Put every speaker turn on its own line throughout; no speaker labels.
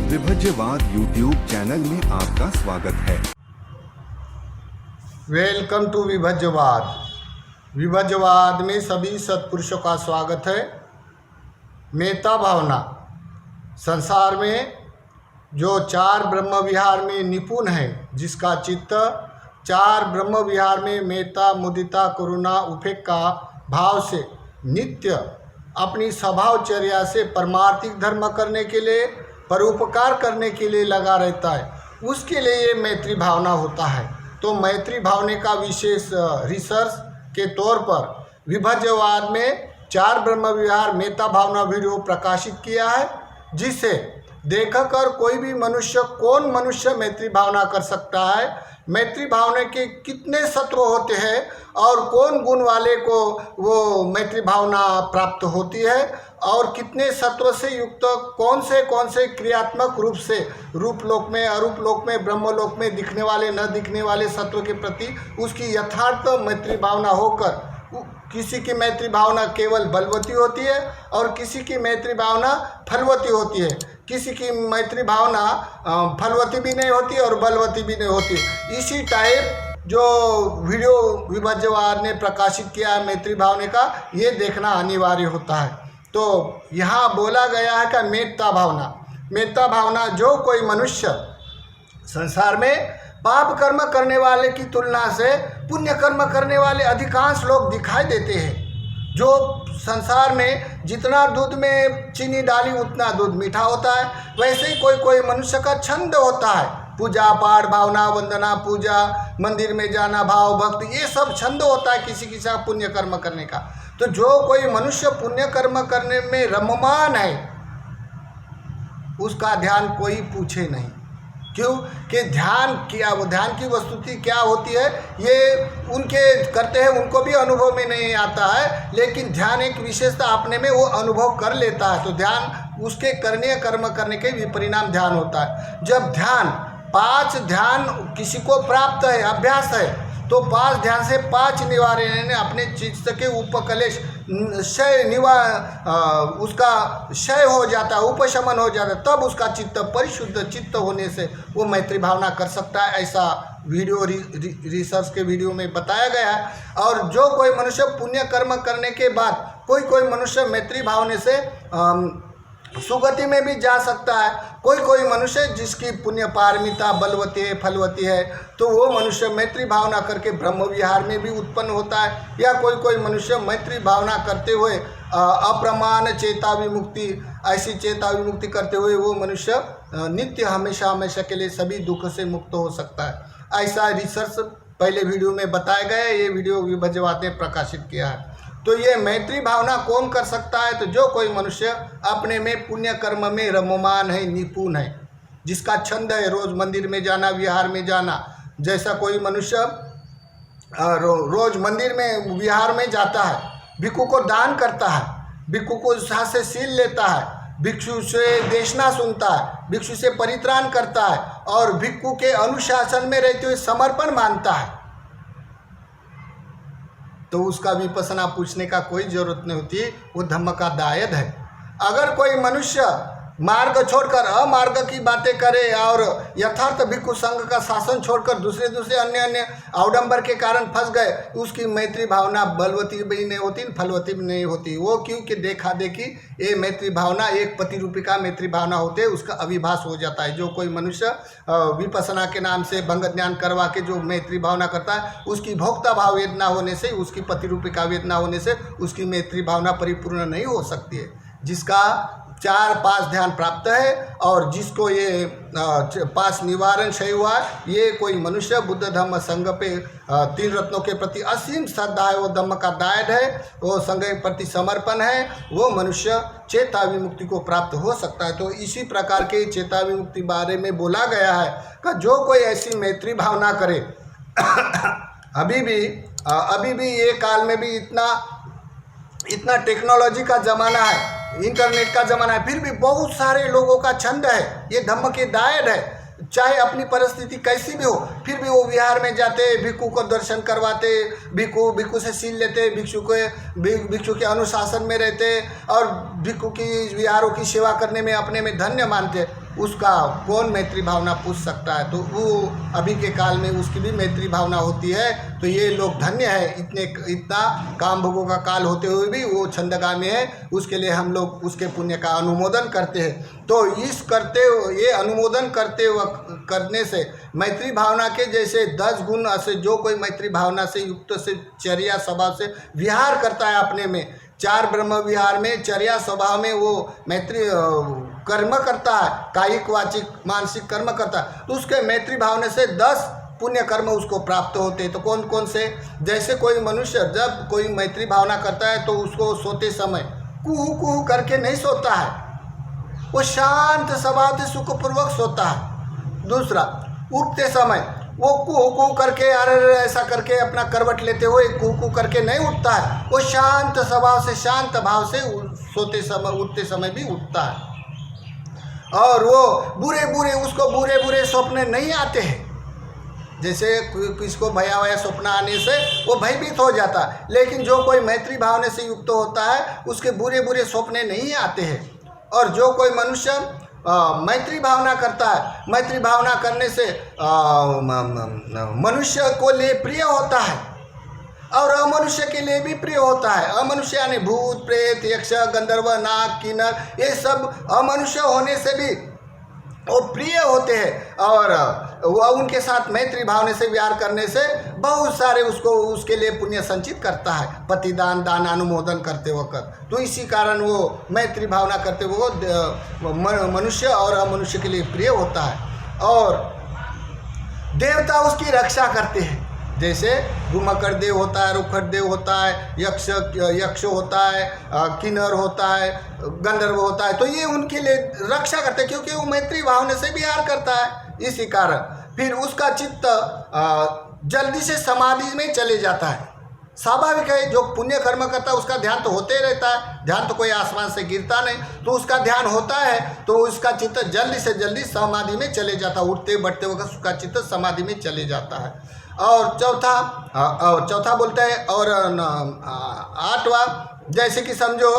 विभज्यवाद YouTube channel में आपका स्वागत है।
Welcome to विभज्यवाद। विभज्यवाद में सभी सत्पुरुषों का स्वागत है। मेता भावना संसार में जो चार ब्रह्म विहार में निपुण है, जिसका चित्त चार ब्रह्म विहार में मेता, मुदिता, करुणा, उपेक्षा भाव से नित्य अपनी स्वभावचर्या से परमार्थिक धर्म करने के लिए, परोपकार करने के लिए लगा रहता है, उसके लिए ये मैत्री भावना होता है। तो मैत्री भावना का विशेष रिसर्च के तौर पर विभज्यवाद में चार ब्रह्म विहार मेता भावना वीडियो प्रकाशित किया है, जिसे देखकर कोई भी मनुष्य, कौन मनुष्य मैत्री भावना कर सकता है, मैत्री भावना के कितने सत्व होते हैं और कौन गुण वाले को वो मैत्री भावना प्राप्त होती है, और कितने सत्व से युक्त कौन से क्रियात्मक रूप से रूप लोक में, अरूप लोक में, ब्रह्म लोक में दिखने वाले, न दिखने वाले सत्व के प्रति उसकी यथार्थ मैत्री भावना होकर, किसी की मैत्री भावना केवल बलवती होती है और किसी की मैत्री भावना फलवती होती है, किसी की मैत्री भावना फलवती भी नहीं होती और बलवती भी नहीं होती। इसी टाइप जो वीडियो विभज्यवाद ने प्रकाशित किया है मैत्री भावना का, ये देखना अनिवार्य होता है। तो यहाँ बोला गया है कि मेता भावना जो कोई मनुष्य संसार में पाप कर्म करने वाले की तुलना से पुण्य कर्म करने वाले अधिकांश लोग दिखाई देते हैं। जो संसार में जितना दूध में चीनी डाली उतना दूध मीठा होता है, वैसे ही कोई मनुष्य का छंद होता है, पूजा पाठ, भावना, वंदना, पूजा, मंदिर में जाना, भाव भक्ति, ये सब छंद होता है किसी का पुण्य कर्म करने का। तो जो कोई मनुष्य पुण्य कर्म करने में रममान है, उसका ध्यान कोई पूछे नहीं। क्यों कि ध्यान की वस्तुति क्या होती है, ये उनके करते हैं, उनको भी अनुभव में नहीं आता है, लेकिन ध्यान एक विशेषता अपने में वो अनुभव कर लेता है। तो ध्यान उसके करने कर्म करने के विपरिणाम ध्यान होता है। जब पांच ध्यान किसी को प्राप्त है, अभ्यास है, तो 5 ध्यान से 5 निवारण अपने चित्त के उपकलेश उसका क्षय हो जाता है, उपशमन हो जाता है, तब उसका चित्त परिशुद्ध चित्त होने से वो मैत्री भावना कर सकता है। ऐसा वीडियो रिसर्च के वीडियो में बताया गया है। और जो कोई मनुष्य पुण्य कर्म करने के बाद कोई मनुष्य मैत्री भावना से सुगति में भी जा सकता है। कोई मनुष्य जिसकी पुण्य पारमिता बलवती है, फलवती है, तो वो मनुष्य मैत्री भावना करके ब्रह्म विहार में भी उत्पन्न होता है। या कोई मनुष्य मैत्री भावना करते हुए अप्रमाण चेता विमुक्ति, ऐसी चेता विमुक्ति करते हुए वो मनुष्य नित्य हमेशा के लिए सभी दुख से मुक्त हो सकता है। ऐसा रिसर्च पहले वीडियो में बताया गया है, ये वीडियो विभज्यवाद ने प्रकाशित किया है। तो ये मैत्री भावना कौन कर सकता है? तो जो कोई मनुष्य अपने में पुण्य कर्म में रममान है, निपुण है, जिसका छंद है रोज मंदिर में जाना, विहार में जाना। जैसा कोई मनुष्य रोज मंदिर में विहार में जाता है, भिक्षु को दान करता है, भिक्षु को हाथ से सील लेता है, भिक्षु से देशना सुनता है, भिक्षु से परित्राण करता है और भिक्षु के अनुशासन में रहते हुए समर्पण मानता है, तो उसका विपස්සना पूछने का कोई जरूरत नहीं होती, वो धम्म का दायद है। अगर कोई मनुष्य मार्ग छोड़कर अमार्ग की बातें करे और यथार्थ भिक्षु संघ का शासन छोड़कर दूसरे अन्य अवडंबर के कारण फंस गए, उसकी मैत्री भावना बलवती भी नहीं होती, फलवती भी नहीं होती। वो क्योंकि देखा देखी ये मैत्री भावना एक प्रतिरूपिका मैत्री भावना होते है, उसका अविभास हो जाता है। जो कोई मनुष्य विपස්සना के नाम से भंग ज्ञान करवा के जो मैत्री भावना करता है, उसकी भोक्ता भाव वेदना होने से, उसकी प्रतिरूपिका वेदना होने से उसकी मैत्री भावना परिपूर्ण नहीं हो सकती है। जिसका 4-5 ध्यान प्राप्त है और जिसको ये 5 निवारण क्षय हुआ, ये कोई मनुष्य बुद्ध धम्म संघ पे 3 रत्नों के प्रति असीम श्रद्धा है, वो धम्म का दायद है, वो संघ के प्रति समर्पण है, वो मनुष्य चेता विमुक्ति को प्राप्त हो सकता है। तो इसी प्रकार के चेता विमुक्ति बारे में बोला गया है कि जो कोई ऐसी मैत्री भावना करे अभी भी ये काल में भी इतना टेक्नोलॉजी का ज़माना है, इंटरनेट का ज़माना है, फिर भी बहुत सारे लोगों का छंद है, ये धम्म के दायद है। चाहे अपनी परिस्थिति कैसी भी हो, फिर भी वो विहार में जाते, भिक्षु को दर्शन करवाते, भिक्षु से सील लेते, भिक्षु के अनुशासन में रहते और भिक्षु की विहारों की सेवा करने में अपने में धन्य मानते। उसका कौन मैत्री भावना पूछ सकता है। तो वो अभी के काल में उसकी भी मैत्री भावना होती है। तो ये लोग धन्य है, इतना काम भोगों का काल होते हुए भी वो छंदगामी है। उसके लिए हम लोग उसके पुण्य का अनुमोदन करते हैं। तो ये अनुमोदन करने से मैत्री भावना के जैसे 10 गुण से जो कोई मैत्री भावना से युक्त से चर्या स्वभाव से विहार करता है अपने में, 4 ब्रह्म विहार में चर्या स्वभाव में वो मैत्री कर्म करता है, कायिक वाचिक मानसिक कर्म करता है, तो उसके मैत्री भावना से 10 पुण्य कर्म उसको प्राप्त होते हैं। तो कौन कौन से, जैसे कोई मनुष्य जब कोई मैत्री भावना करता है तो उसको सोते समय कुहू कुहू करके नहीं सोता है, वो शांत स्वभाव से सुखपूर्वक सोता है। दूसरा, उठते समय वो कुहू कुहू करके अरे ऐसा करके अपना करवट लेते हुए कुहू कुहू करके नहीं उठता है, वो शांत स्वभाव से शांत भाव से सोते समय उठते समय भी उठता है। और वो उसको बुरे बुरे सपने नहीं आते हैं। जैसे किसको भया वया स्वप्न आने से वो भयभीत हो जाता है, लेकिन जो कोई मैत्री भावना से युक्त होता है उसके बुरे बुरे सपने नहीं आते हैं। और जो कोई मनुष्य मैत्री भावना करता है, मैत्री भावना करने से मनुष्य को लिए प्रिय होता है और अमनुष्य के लिए भी प्रिय होता है। अमनुष्य यानी भूत प्रेत यक्ष गंधर्व नाग किन्नर, ये सब अमनुष्य होने से भी वो प्रिय होते हैं। और वह उनके साथ मैत्री भावना से व्यवहार करने से बहुत सारे उसके लिए पुण्य संचित करता है, पतिदान दान अनुमोदन करते वक्त। तो इसी कारण वो मैत्री भावना करते वो मनुष्य और अमनुष्य के लिए प्रिय होता है। और देवता उसकी रक्षा करते हैं, जैसे भूमकर देव होता है, रुखट देव होता है, यक्ष होता है, किन्नर होता है, गंधर्व होता है। तो ये उनके लिए रक्षा करते हैं क्योंकि वो मैत्री भावना से विहार करता है। इसी कारण फिर उसका चित्त जल्दी से समाधि में चले जाता है। स्वाभाविक है, जो पुण्य कर्म करता है उसका ध्यान तो होते रहता है, ध्यान तो कोई आसमान से गिरता नहीं, तो उसका ध्यान होता है तो उसका चित्त जल्दी से जल्दी समाधि में चले जाता है। उठते बैठते वक्त उसका चित्त समाधि में चले जाता है। और चौथा बोलते हैं। और 8वां, जैसे कि समझो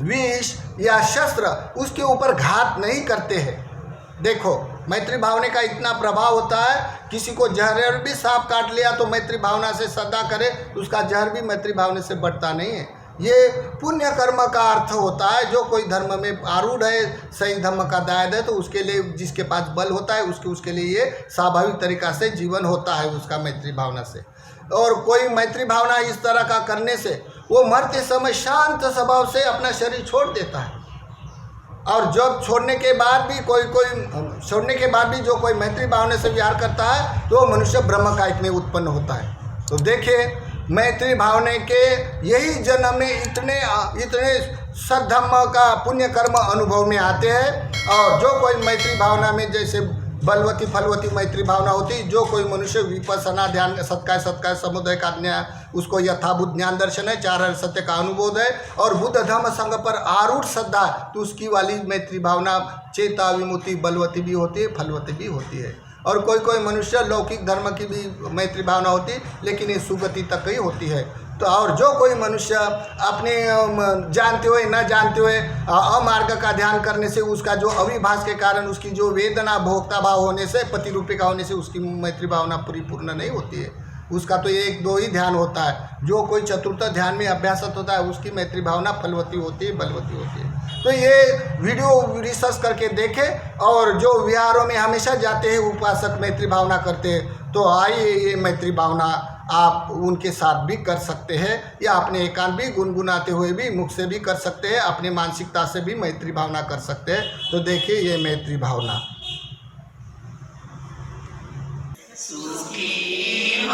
विष या शस्त्र उसके ऊपर घात नहीं करते हैं। देखो मैत्री भावना का इतना प्रभाव होता है, किसी को जहर भी सांप काट लिया तो मैत्री भावना से श्रद्धा करे तो उसका जहर भी मैत्री भावना से बढ़ता नहीं है। ये पुण्य कर्म का अर्थ होता है। जो कोई धर्म में आरूढ़ है, सही धर्म का दायद है, तो उसके लिए जिसके पास बल होता है उसके लिए ये स्वाभाविक तरीका से जीवन होता है उसका मैत्री भावना से। और कोई मैत्री भावना इस तरह का करने से वो मरते समय शांत स्वभाव से अपना शरीर छोड़ देता है। और जब छोड़ने के बाद भी जो कोई मैत्री भावना से विहार करता है तो मनुष्य ब्रह्म कायिक में उत्पन्न होता है। तो देखिए मैत्री भावना के यही जन्म में इतने सद्धर्म का पुण्य कर्म अनुभव में आते हैं। और जो कोई मैत्री भावना में जैसे बलवती फलवती मैत्री भावना होती, जो कोई मनुष्य विपස්සना ध्यान सत्काय समुदय का ज्ञान, उसको यथाभूत ज्ञान दर्शन है, 4 सत्य का अनुभोध है और बुद्ध धर्म संघ पर आरूढ़ श्रद्धा, तो उसकी वाली मैत्री भावना चेता विमुक्ति बलवती भी होती है, फलवती भी होती है। और कोई मनुष्य लौकिक धर्म की भी मैत्री भावना होती है, लेकिन ये सुगति तक ही होती है। तो और जो कोई मनुष्य अपने जानते हुए न जानते हुए अमार्ग का ध्यान करने से उसका जो अविभास के कारण उसकी जो वेदना भोक्ता भाव होने से पति रूपी का होने से उसकी मैत्री भावना परिपूर्ण नहीं होती है। उसका तो 1-2 ही ध्यान होता है। जो कोई चतुर्थ ध्यान में अभ्यासत होता है उसकी मैत्री भावना फलवती होती है, बलवती होती है। तो ये वीडियो रिसर्च करके देखें। और जो विहारों में हमेशा जाते हैं उपासक मैत्री भावना करते हैं, तो आइए ये मैत्री भावना आप उनके साथ भी कर सकते हैं, या अपने एकांत भी गुनगुनाते हुए भी मुख से भी कर सकते हैं, अपने मानसिकता से भी मैत्री भावना कर सकते हैं। तो देखिए ये मैत्री भावना।
सुखी